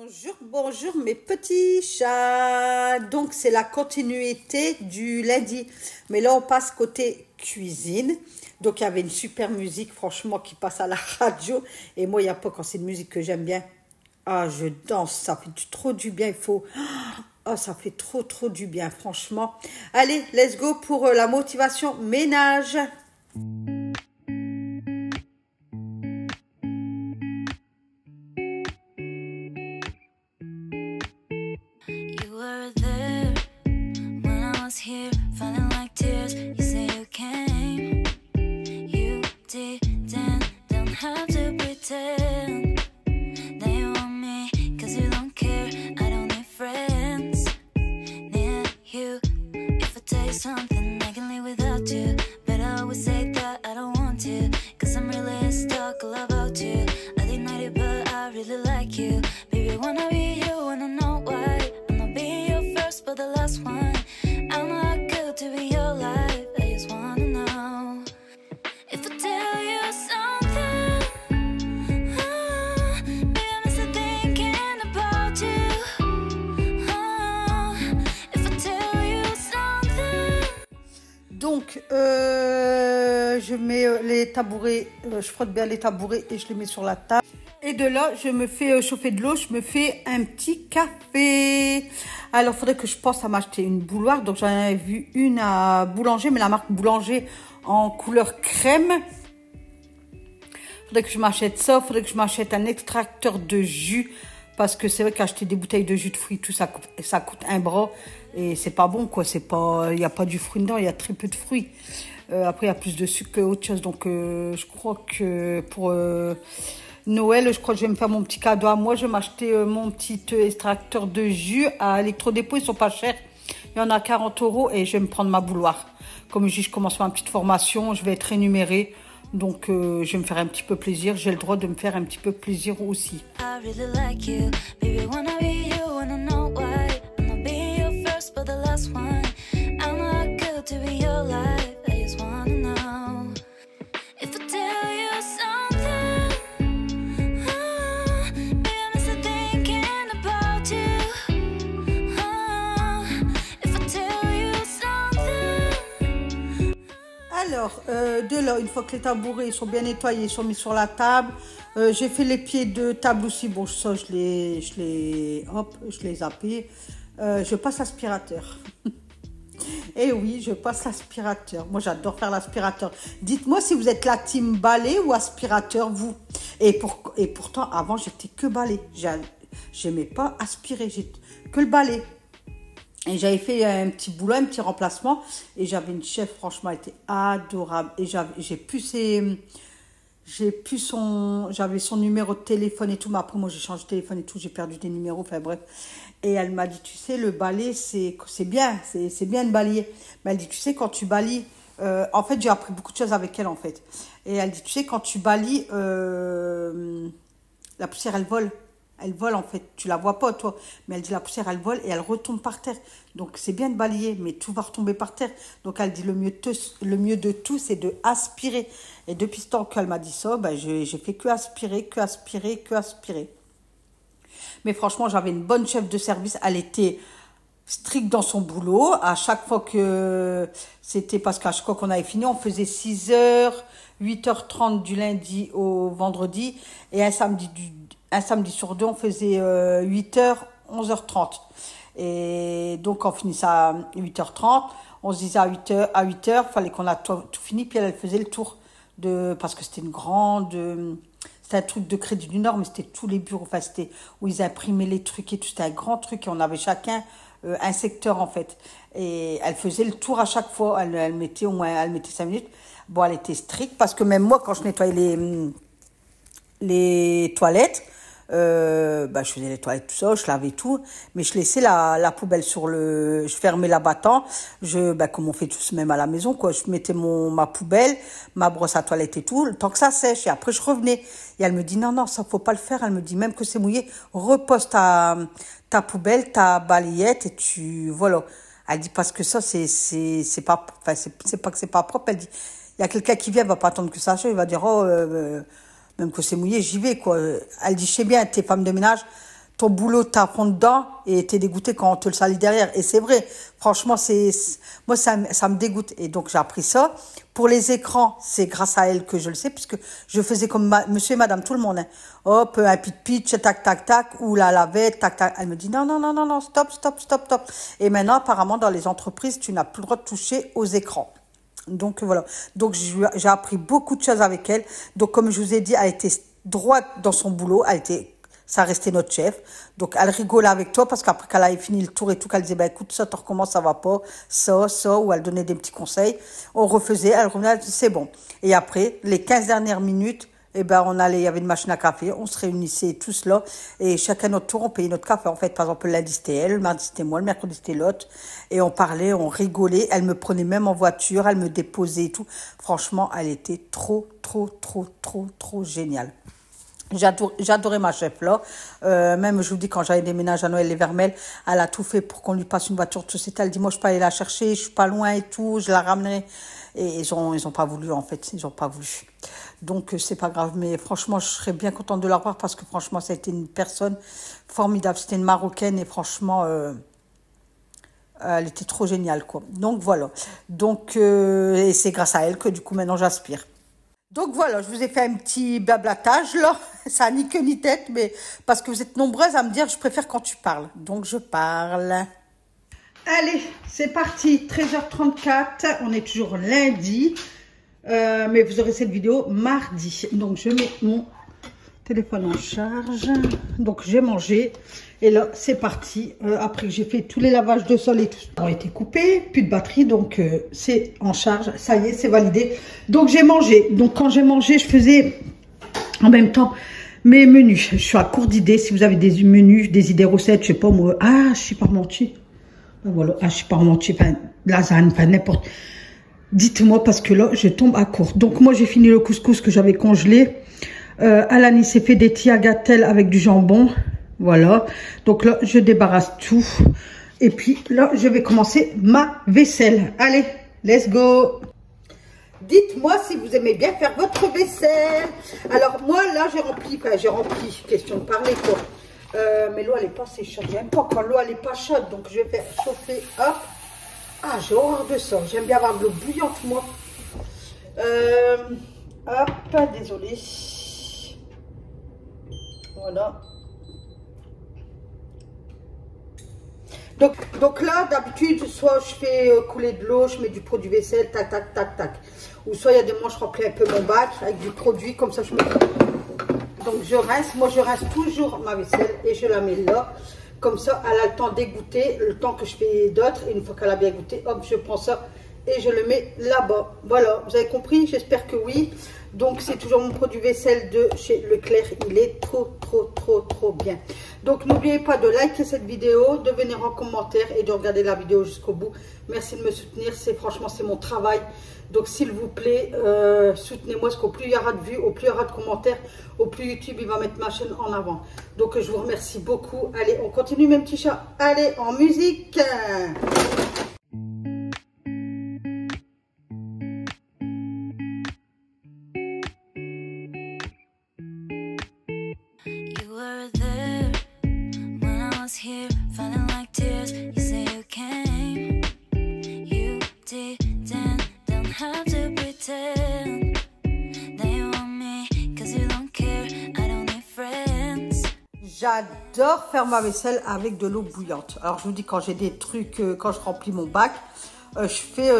Bonjour, bonjour mes petits chats. Donc c'est la continuité du lundi. Mais là on passe côté cuisine. Donc il y avait une super musique franchement qui passe à la radio. Et moi il n'y a pas quand c'est une musique que j'aime bien. Ah je danse, ça fait trop du bien. Il faut... Oh ça fait trop du bien franchement. Allez, let's go pour la motivation ménage. Here, falling like tears. You say you came, you didn't. Don't have to pretend that you want me, cause you don't care. I don't need friends near you. If I tell you something, I can live without you. But I always say that I don't want to, cause I'm really stuck all about you. I deny it, but I really like you. Baby, I wanna be you, wanna know why. I'm not being your first, but the last one. I'm not good to be your life. I just wanna know if I tell you something. Baby, I'm still thinking about you. If I tell you something. Donc, je mets les tabourets, je frotte bien les tabourets et je les mets sur la table. Et de là, je me fais chauffer de l'eau, je me fais un petit café. Alors, il faudrait que je pense à m'acheter une bouilloire. Donc, j'en avais vu une à Boulanger, mais la marque Boulanger en couleur crème. Il faudrait que je m'achète ça. Il faudrait que je m'achète un extracteur de jus. Parce que c'est vrai qu'acheter des bouteilles de jus de fruits, tout ça coûte un bras. Et c'est pas bon, quoi. C'est pas, il n'y a pas du fruit dedans, il y a très peu de fruits. Après, il y a plus de sucre qu'autre chose. Donc, je crois que pour... Noël, je crois que je vais me faire mon petit cadeau à moi. Je vais m'acheter mon petit extracteur de jus à Electrodépôt. Ils sont pas chers. Il y en a 40 € et je vais me prendre ma bouilloire. Comme je dis, je commence ma petite formation. Je vais être rémunérée. Donc, je vais me faire un petit peu plaisir. J'ai le droit de me faire un petit peu plaisir aussi. I really like you. Baby, wanna be you, wanna know why. I'm not being your first, but the last one. I'm not good to be your life. I just wanna know if I tell you something. Alors, de là, une fois que les tabourets sont bien nettoyés, ils sont mis sur la table, j'ai fait les pieds de table aussi. Bon, ça, je les zappé. Je passe l'aspirateur. Et oui, je passe l'aspirateur. Moi, j'adore faire l'aspirateur. Dites-moi si vous êtes la team balai ou aspirateur, vous. Et pourtant, avant, j'étais que balai. J'aimais pas aspirer, j'ai que le balai. Et j'avais fait un petit boulot, un petit remplacement. Et j'avais une chef, franchement, elle était adorable. Et j'avais son numéro de téléphone et tout. Mais après, moi, j'ai changé de téléphone et tout. J'ai perdu des numéros, enfin bref. Et elle m'a dit, tu sais, le balai, c'est bien. C'est bien de balayer. Mais elle dit, tu sais, quand tu balayes... en fait, j'ai appris beaucoup de choses avec elle, en fait. Et elle dit, tu sais, quand tu balayes, la poussière, elle vole. Elle vole en fait, tu la vois pas toi, mais elle dit la poussière elle vole et elle retombe par terre. Donc c'est bien de balayer, mais tout va retomber par terre. Donc elle dit le mieux de tout c'est de aspirer. Et depuis ce temps qu'elle m'a dit ça, ben, j'ai fait que aspirer. Mais franchement j'avais une bonne chef de service, elle était stricte dans son boulot. À chaque fois que c'était parce qu'à chaque fois qu'on avait fini, on faisait 6h, 8h30 du lundi au vendredi et un samedi sur deux, on faisait 8h, 11h30. Et donc, on finissait à 8h30. On se disait à 8h, fallait qu'on a tout fini. Puis elle faisait le tour parce que c'était c'était un truc de Crédit du Nord, mais c'était tous les bureaux. Enfin, c'était où ils imprimaient les trucs et tout. C'était un grand truc et on avait chacun un secteur, en fait. Et elle faisait le tour à chaque fois. Elle mettait 5 minutes. Bon, elle était stricte parce que même moi, quand je nettoyais les toilettes, je faisais les toilettes tout ça, je lavais tout, mais je laissais la poubelle je fermais l'abattant, comme on fait tous même à la maison, quoi, je mettais ma poubelle, ma brosse à toilette et tout, le temps que ça sèche, et après je revenais, et elle me dit non, ça faut pas le faire, elle me dit même que c'est mouillé, repose ta poubelle, ta balayette, et voilà, elle dit parce que ça c'est pas, enfin c'est pas que c'est pas propre, elle dit, il y a quelqu'un qui vient, elle va pas attendre que ça sèche, il va dire même que c'est mouillé, j'y vais, quoi. Elle dit, je sais bien, t'es femme de ménage, ton boulot t'apprend dedans et t'es dégoûté quand on te le salit derrière. Et c'est vrai, franchement, moi, ça me dégoûte. Et donc, j'ai appris ça. Pour les écrans, c'est grâce à elle que je le sais, puisque je faisais comme monsieur et madame, tout le monde. Hein. Hop, un pitch, tac, tac, tac, ou la lavette, tac, tac. Elle me dit non, non, non, non, non, stop, stop, stop, stop. Et maintenant, apparemment, dans les entreprises, tu n'as plus le droit de toucher aux écrans. Donc, voilà. Donc, j'ai appris beaucoup de choses avec elle. Donc, comme je vous ai dit, elle était droite dans son boulot, ça restait notre chef. Donc, elle rigolait avec toi parce qu'après qu'elle avait fini le tour et tout, qu'elle disait, bah, écoute, ça, tu recommences, ça va pas, ça, ou elle donnait des petits conseils. On refaisait, elle revenait, elle disait, c'est bon. Et après, les 15 dernières minutes, eh ben, il y avait une machine à café, on se réunissait tous là, et chacun notre tour, on payait notre café. En fait, par exemple, le lundi, c'était elle, le mardi, c'était moi, le mercredi, c'était l'autre. Et on parlait, on rigolait. Elle me prenait même en voiture, elle me déposait et tout. Franchement, elle était trop, trop, trop, trop, trop géniale. J'adorais ma chef là. Même je vous dis, quand j'allais déménager à Noël-les-Vermelles, elle a tout fait pour qu'on lui passe une voiture de société. Elle dit, moi je peux aller la chercher, je suis pas loin et tout, je la ramenerai. Et ils ont pas voulu en fait, ils ont pas voulu. Donc c'est pas grave, mais franchement je serais bien contente de la voir parce que franchement ça a été une personne formidable. C'était une Marocaine et franchement elle était trop géniale quoi. Donc voilà. Donc et c'est grâce à elle que du coup maintenant j'aspire. Donc voilà, je vous ai fait un petit blablatage là, ça n'a ni queue ni tête, mais parce que vous êtes nombreuses à me dire je préfère quand tu parles, donc je parle. Allez, c'est parti, 13h34, on est toujours lundi, mais vous aurez cette vidéo mardi. Donc je mets mon téléphone en charge, donc j'ai mangé, et là c'est parti. Après que j'ai fait tous les lavages de sol et tout, ont été coupés, plus de batterie, donc c'est en charge, ça y est, c'est validé. Donc j'ai mangé, donc quand j'ai mangé, je faisais en même temps mes menus. Je suis à court d'idées, si vous avez des menus, des idées recettes, je sais pas moi, je suis parmentier. Voilà, je suis parmentier, enfin lasagne, enfin n'importe. Dites-moi parce que là je tombe à court. Donc moi j'ai fini le couscous que j'avais congelé. Alani s'est fait des tiagatelles avec du jambon. Voilà. Donc là, je débarrasse tout. Et puis là, je vais commencer ma vaisselle. Allez, let's go. Dites-moi si vous aimez bien faire votre vaisselle. Alors moi, là, j'ai rempli, question de parler quoi. Mais l'eau, elle n'est pas assez chaude. J'aime pas quand l'eau, elle n'est pas chaude. Donc je vais faire chauffer, hop. Ah, j'ai horreur de ça. J'aime bien avoir de l'eau bouillante, moi. Hop, désolée. Voilà. Donc là, d'habitude, soit je fais couler de l'eau, je mets du produit vaisselle, tac, tac, tac, tac. Ou soit il y a des moments, je remplis un peu mon bac avec du produit, comme ça je mets. Donc je rince, moi je rince toujours ma vaisselle et je la mets là. Comme ça, elle a le temps d'égoutter, le temps que je fais d'autres. Et une fois qu'elle a bien goûté, hop, je prends ça et je le mets là-bas. Voilà, vous avez compris? J'espère que oui. Donc, c'est toujours mon produit vaisselle de chez Leclerc. Il est trop, trop, trop, trop bien. Donc, n'oubliez pas de liker cette vidéo, de venir en commentaire et de regarder la vidéo jusqu'au bout. Merci de me soutenir. Franchement, c'est mon travail. Donc, s'il vous plaît, soutenez-moi. Parce qu'au plus il y aura de vues, au plus il y aura de commentaires, au plus YouTube, il va mettre ma chaîne en avant. Donc, je vous remercie beaucoup. Allez, on continue, mes petits chats. Allez, en musique. J'adore faire ma vaisselle avec de l'eau bouillante. Alors je vous dis, quand j'ai des trucs, quand je remplis mon bac, je fais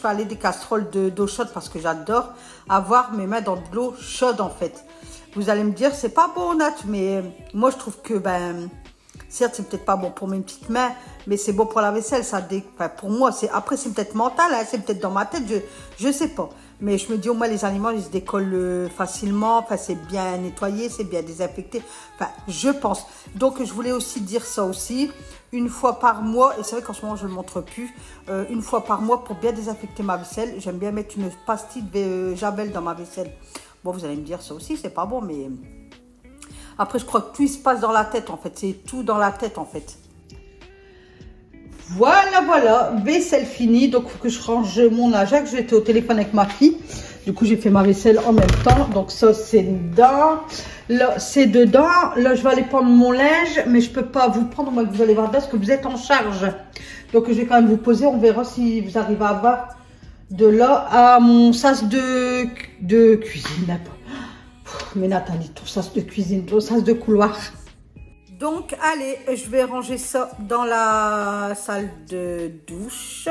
aller des casseroles d'eau chaude parce que j'adore avoir mes mains dans de l'eau chaude en fait. Vous allez me dire, c'est pas bon Nat, mais moi je trouve que certes c'est peut-être pas bon pour mes petites mains, mais c'est bon pour la vaisselle. Pour moi, après c'est peut-être mental, hein, c'est peut-être dans ma tête, je sais pas. Mais je me dis au moins les aliments ils se décollent facilement, c'est bien nettoyé, c'est bien désinfecté, je pense. Donc je voulais aussi dire ça aussi, une fois par mois, et c'est vrai qu'en ce moment je ne le montre plus, une fois par mois pour bien désinfecter ma vaisselle, j'aime bien mettre une pastille de Javel dans ma vaisselle. Bon, vous allez me dire ça aussi, c'est pas bon, mais après je crois que tout il se passe dans la tête en fait, c'est tout dans la tête en fait. Voilà, vaisselle finie. Donc, il faut que je range mon Ajax. J'étais au téléphone avec ma fille. Du coup, j'ai fait ma vaisselle en même temps. Donc ça, c'est dedans. Là, c'est dedans. Là, je vais aller prendre mon linge. Mais je peux pas vous prendre, moi, que vous allez voir parce que vous êtes en charge. Donc, je vais quand même vous poser. On verra si vous arrivez à avoir de là à mon sas de cuisine. Mais Nathalie, ton sas de cuisine, ton sas de couloir. Donc, allez, je vais ranger ça dans la salle de douche.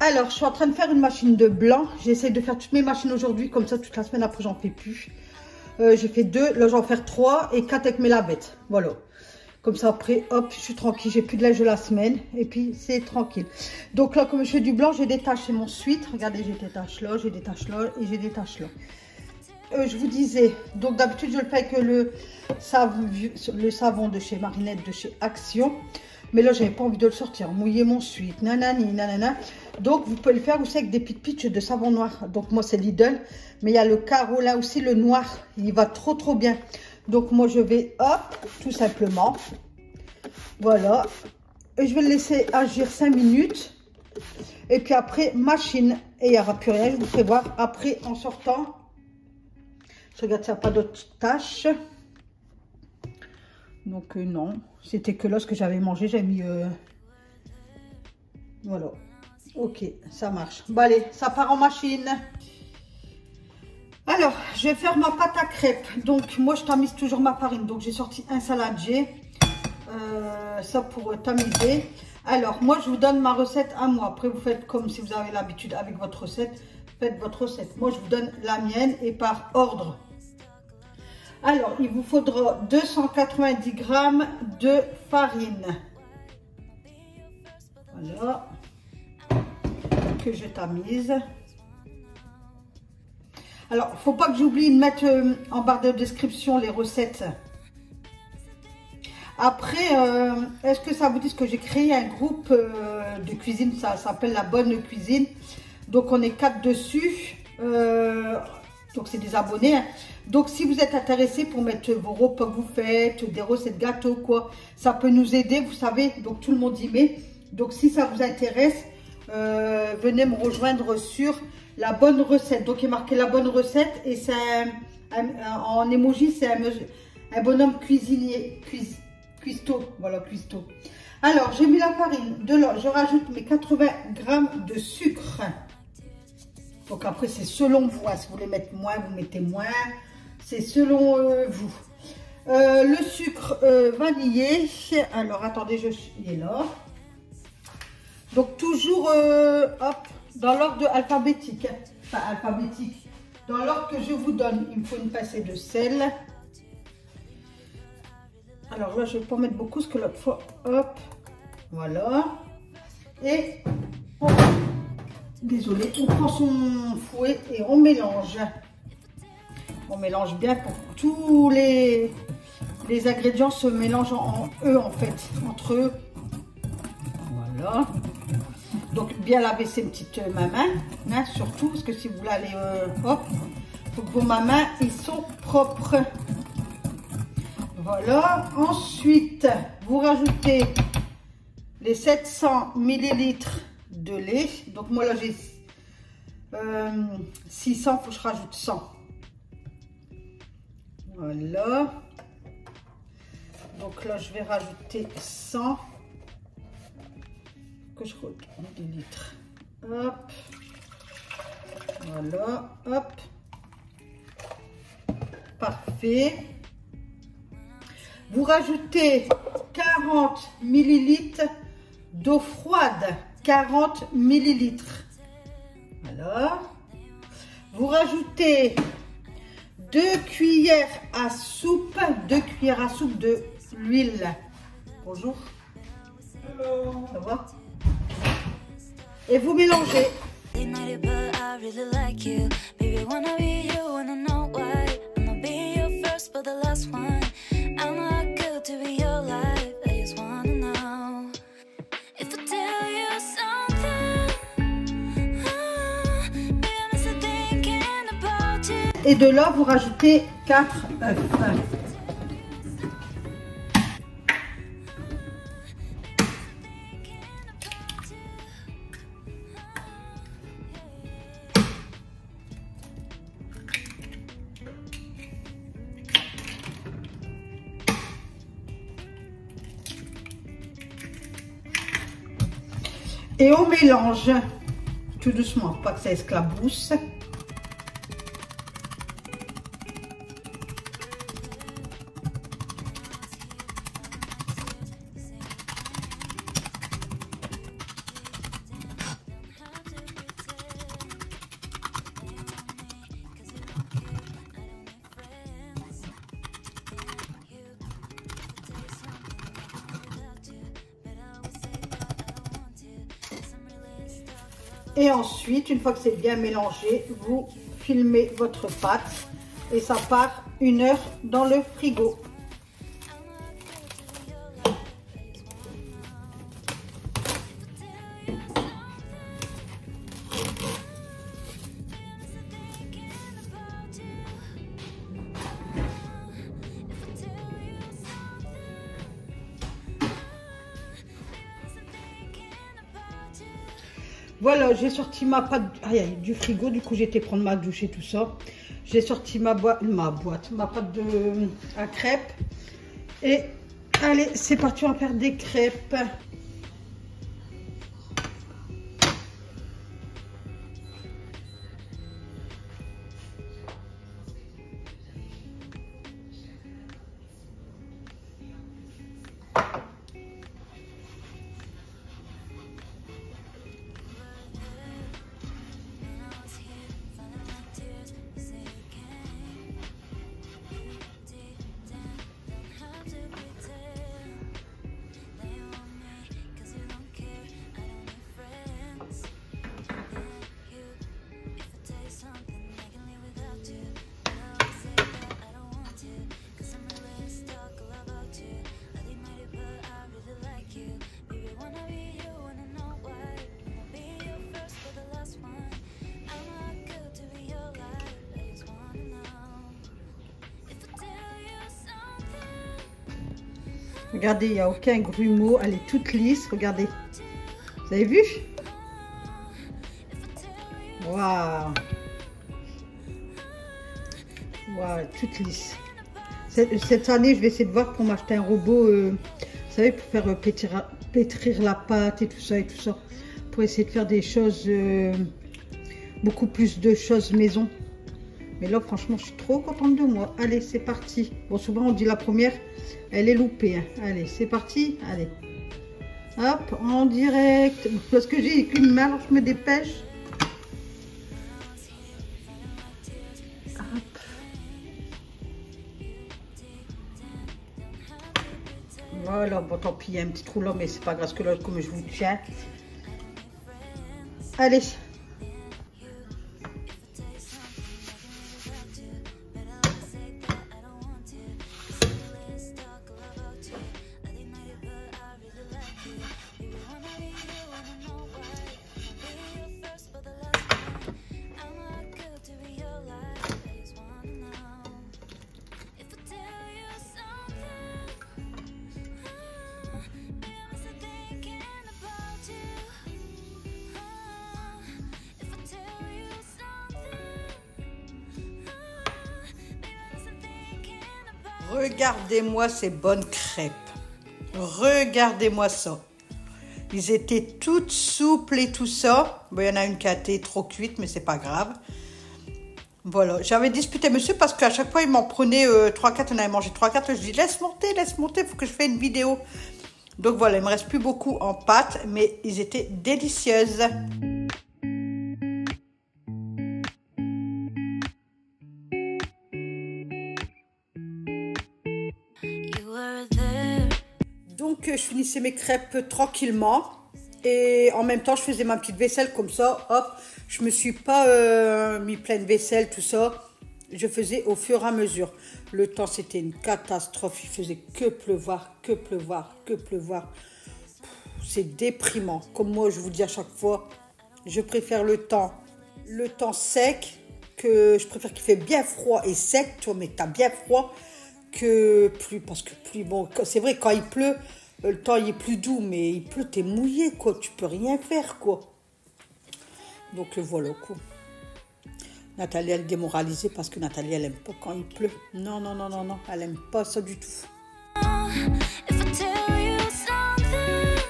Alors, je suis en train de faire une machine de blanc. J'essaie de faire toutes mes machines aujourd'hui. Comme ça, toute la semaine après, j'en fais plus. J'ai fait 2. Là, j'en fais 3 et 4 avec mes lavettes. Voilà. Comme ça, après, hop, je suis tranquille. J'ai plus de linge de la semaine. Et puis, c'est tranquille. Donc là, comme je fais du blanc, j'ai des taches. C'est mon suite. Regardez, j'ai des taches là, j'ai des taches là et j'ai des taches là. Je vous disais, donc d'habitude, je le fais avec le savon de chez Marinette, de chez Action. Mais là, j'avais pas envie de le sortir. Mouiller mon suite, nanani, nanana. Donc, vous pouvez le faire aussi avec des petites pitches de savon noir. Donc, moi, c'est Lidl. Mais il y a le carreau là aussi, le noir. Il va trop, trop bien. Donc, moi, je vais, hop, tout simplement. Voilà. Et je vais le laisser agir 5 minutes. Et puis après, machine. Et il n'y aura plus rien. Je vous ferai voir après en sortant. Je regarde s'il n'y a pas d'autres tâches. Donc, non. C'était que là ce que j'avais mangé. J'ai mis... Voilà. Ok, ça marche. Bon, allez, ça part en machine. Alors, je vais faire ma pâte à crêpes. Donc, moi, je tamise toujours ma farine. Donc, j'ai sorti un saladier. Ça pour tamiser. Alors, moi, je vous donne ma recette à moi. Après, vous faites comme si vous avez l'habitude avec votre recette. Faites votre recette. Moi, je vous donne la mienne et par ordre. Alors, il vous faudra 290 g de farine. Voilà. Que je tamise. Alors, il ne faut pas que j'oublie de mettre en barre de description les recettes. Après, est-ce que ça vous dit que j'ai créé un groupe de cuisine, ça s'appelle La Bonne Cuisine. Donc, on est 4 dessus. Donc, c'est des abonnés. Hein. Donc, si vous êtes intéressé pour mettre vos repas que vous faites, des recettes gâteaux, quoi, ça peut nous aider, vous savez. Donc, tout le monde y met. Donc, si ça vous intéresse, venez me rejoindre sur La Bonne Recette. Donc, il est marqué La Bonne Recette et c'est en emoji, c'est un bonhomme cuisinier, cuistot. Voilà, cuistot. Alors, j'ai mis la farine. De là, je rajoute mes 80 g de sucre. Donc, après, c'est selon vous. Hein. Si vous voulez mettre moins, vous mettez moins. C'est selon vous. Le sucre vanillé. Alors, attendez, il est là. Donc, toujours, hop, dans l'ordre alphabétique. Enfin, alphabétique. Dans l'ordre que je vous donne, il me faut une pincée de sel. Alors là, je ne vais pas mettre beaucoup, parce que l'autre fois, hop, voilà. Et, désolé, on prend son fouet et on mélange. On mélange bien pour que tous les ingrédients se mélangent en fait, entre eux. Voilà. Donc, bien laver ces petites mamans, hein, surtout, parce que si vous l'allez, hop, il faut que vos mamans, ils sont propres. Voilà. Ensuite, vous rajoutez les 700 ml de lait. Donc, moi, là, j'ai 600, il faut que je rajoute 100. Voilà. Donc, là, je vais rajouter 100. Que je retourne des litres. Hop. Voilà. Hop. Parfait. Vous rajoutez 40 ml d'eau froide. 40 ml. Voilà. Vous rajoutez 2 cuillères à soupe. 2 cuillères à soupe de l'huile. Bonjour. Hello. Ça va? Et vous mélangez. Et de là, vous rajoutez 4 œufs. Et on mélange tout doucement, pas que ça esclabousse. Et ensuite, une fois que c'est bien mélangé, vous filmez votre pâte et ça part 1 heure dans le frigo. Voilà, j'ai sorti ma pâte du frigo, du coup j'ai été prendre ma douche et tout ça. J'ai sorti ma pâte à crêpes. Et allez, c'est parti, on va faire des crêpes. Regardez, il n'y a aucun grumeau, elle est toute lisse, regardez. Vous avez vu? Waouh! Waouh, toute lisse. Cette année, je vais essayer de voir pour m'acheter un robot, vous savez, pour faire pétrir la pâte et tout ça, pour essayer de faire des choses, beaucoup plus de choses maison. Mais là, franchement, je suis trop contente de moi. Allez, c'est parti. Bon, souvent, on dit la première, elle est loupée. Hein. Allez, c'est parti. Allez. Hop, en direct. Parce que j'ai qu'une main, alors je me dépêche. Hop. Voilà, bon, tant pis, il y a un petit trou là, mais c'est pas grave, parce que là, comme je vous tiens. Allez. Regardez-moi ces bonnes crêpes. Regardez-moi ça. Ils étaient toutes souples et tout ça. Bon, il y en a une qui a été trop cuite, mais c'est pas grave. Voilà, j'avais disputé monsieur parce qu'à chaque fois, il m'en prenait 3-4. On avait mangé 3-4. Je dis, laisse monter, il faut que je fasse une vidéo. Donc voilà, il me reste plus beaucoup en pâte, mais ils étaient délicieuses. Donc, je finissais mes crêpes tranquillement. Et en même temps, je faisais ma petite vaisselle comme ça. Hop, je me suis pas mis pleine vaisselle, tout ça. Je faisais au fur et à mesure. Le temps, c'était une catastrophe. Il faisait que pleuvoir, que pleuvoir, que pleuvoir. C'est déprimant. Comme moi, je vous dis à chaque fois, je préfère le temps sec, que je préfère qu'il fait bien froid et sec, tu vois, mais t'as bien froid, que pluie, parce que pluie, bon, c'est vrai, quand il pleut, le temps il est plus doux, mais il pleut, t'es mouillé, quoi, tu peux rien faire, quoi. Donc voilà, quoi. Nathalie, elle est démoralisée parce que Nathalie, elle aime pas quand il pleut. Non, non, non, non, non, elle aime pas ça du tout. If I tell you something,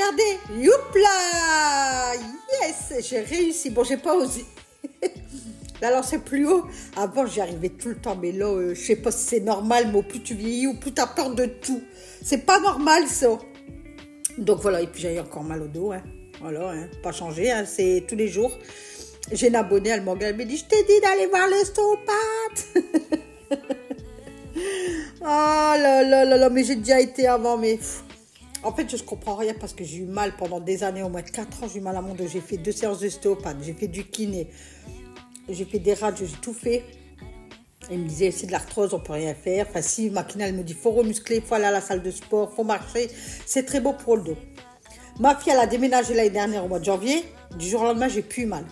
regardez. Youpla. Yes, j'ai réussi. Bon, j'ai pas osé la lancer plus haut. Avant, j'y arrivais tout le temps. Mais là, je sais pas si c'est normal. Mais plus tu vieillis ou plus tu as peur de tout. C'est pas normal, ça. Donc voilà. Et puis, j'ai eu encore mal au dos. Hein. Voilà, hein. Pas changé. Hein. C'est tous les jours. J'ai une abonnée, elle m'engueule. Elle me dit, je t'ai dit d'aller voir l'ostéopathe. Oh là là là là. Mais j'ai déjà été avant. Mais en fait, je ne comprends rien parce que j'ai eu mal pendant des années. Au moins de 4 ans, j'ai eu mal à mon dos. J'ai fait 2 séances d'ostéopathe. J'ai fait du kiné. J'ai fait des radios, j'ai tout fait. Il me disait, c'est de l'arthrose, on ne peut rien faire. Enfin, si ma kiné, elle me dit, il faut remuscler, il faut aller à la salle de sport, il faut marcher. C'est très beau pour le dos. Ma fille, elle a déménagé l'année dernière au mois de janvier. Du jour au lendemain, j'ai plus eu mal.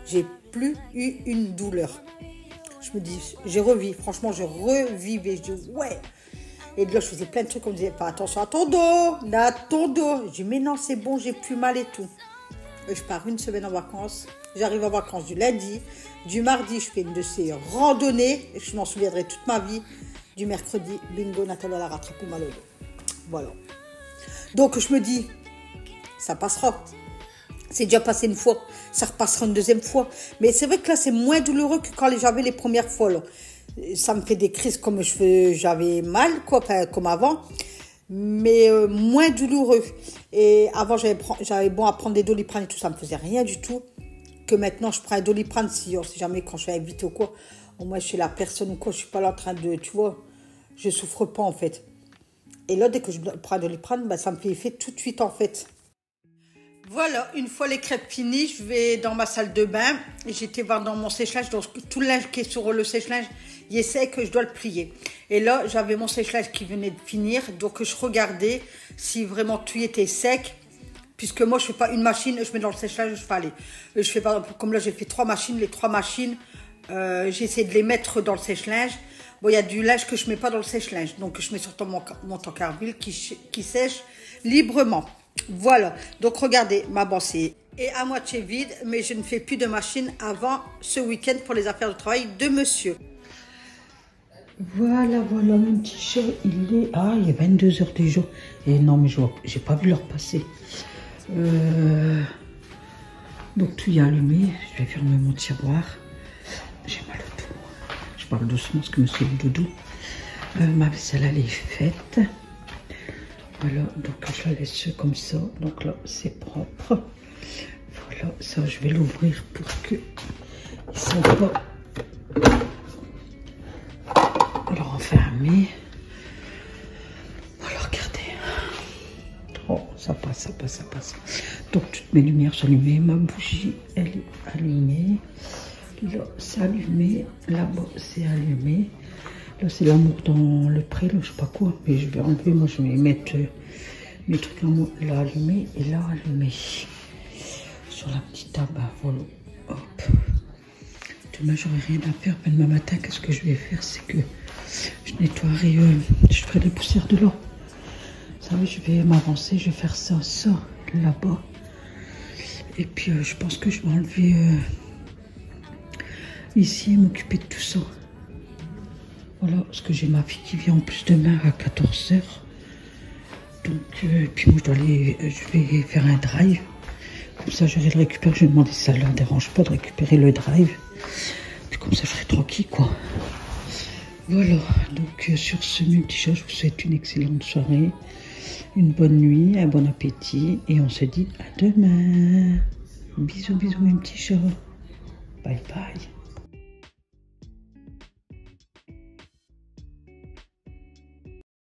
J'ai plus eu une douleur. Je me dis, j'ai revis. Franchement, je revivais. Je dis, ouais. Et là, je faisais plein de trucs. On me disait, fais attention à ton dos, à ton dos. Je dis, mais non, c'est bon, j'ai plus mal et tout. Et je pars une semaine en vacances. J'arrive en vacances du lundi. Du mardi, je fais une de ces randonnées. Et je m'en souviendrai toute ma vie. Du mercredi, bingo, Nathalie, elle a rattrapé mal au dos. Voilà. Donc, je me dis, ça passera. C'est déjà passé une fois. Ça repassera une deuxième fois. Mais c'est vrai que là, c'est moins douloureux que quand j'avais les premières fois. Là. Ça me fait des crises comme j'avais mal, quoi, comme avant. Mais moins douloureux. Et avant, j'avais bon à prendre des Doliprane et tout, ça me faisait rien du tout. Que maintenant, je prends un Doliprane si jamais quand je vais inviter ou quoi. Au moins, je suis la personne ou quoi, je suis pas là en train de, tu vois, je souffre pas en fait. Et là, dès que je prends un Doliprane, bah, ça me fait effet tout de suite en fait. Voilà, une fois les crêpes finies, je vais dans ma salle de bain. J'étais voir dans mon sèche-linge, donc tout le linge qui est sur le sèche-linge, il est sec, je dois le plier. Et là, j'avais mon sèche-linge qui venait de finir, donc je regardais si vraiment tout était sec. Puisque moi, je ne fais pas une machine, je mets dans le sèche-linge, je fais aller. Je fais par exemple, comme là, j'ai fait 3 machines. Les 3 machines, j'ai essayé de les mettre dans le sèche-linge. Bon, il y a du linge que je ne mets pas dans le sèche-linge. Donc, je mets surtout mon tankerville qui sèche librement. Voilà. Donc, regardez, ma bassée est à moitié vide. Mais je ne fais plus de machine avant ce week-end pour les affaires de travail de monsieur. Voilà, mon petit chat. Il est 22 h déjà. Et non, mais je n'ai pas vu l'heure passer. Donc tout est allumé, je vais fermer mon tiroir. J'ai mal au dos. Je parle doucement parce que monsieur est doudou. Ma vaisselle elle est faite. Voilà, donc je la laisse comme ça. Donc là c'est propre. Voilà, ça je vais l'ouvrir pour que ils sont pas alors enfermés. Voilà, regardez. Oh, ça passe. Donc, toutes mes lumières sont allumées. Ma bougie, elle est allumée. Là, c'est allumé. Là-bas, c'est allumé. Là, c'est l'amour dans le pré, là, je sais pas quoi. Mais je vais enlever. Moi, je vais mettre mes trucs là allumés et là allumé. Sur la petite table, voilà. Hop. Demain, j'aurai rien à faire. Mais demain matin, qu'est-ce que je vais faire? C'est que je nettoierai, je ferai les poussières de l'eau. Vous savez, je vais m'avancer, je vais faire ça là-bas. Et puis, je pense que je vais enlever ici et m'occuper de tout ça. Voilà, parce que j'ai ma fille qui vient en plus demain à 14 h. Donc, puis moi, je vais faire un drive. Comme ça, je vais le récupérer. Je vais demander si ça ne leur dérange pas de récupérer le drive. Puis comme ça, je serai tranquille, quoi. Voilà, donc sur ce, mes petits chats, je vous souhaite une excellente soirée. Une bonne nuit, un bon appétit et on se dit à demain. Bisous, mes petits chats. Bye bye.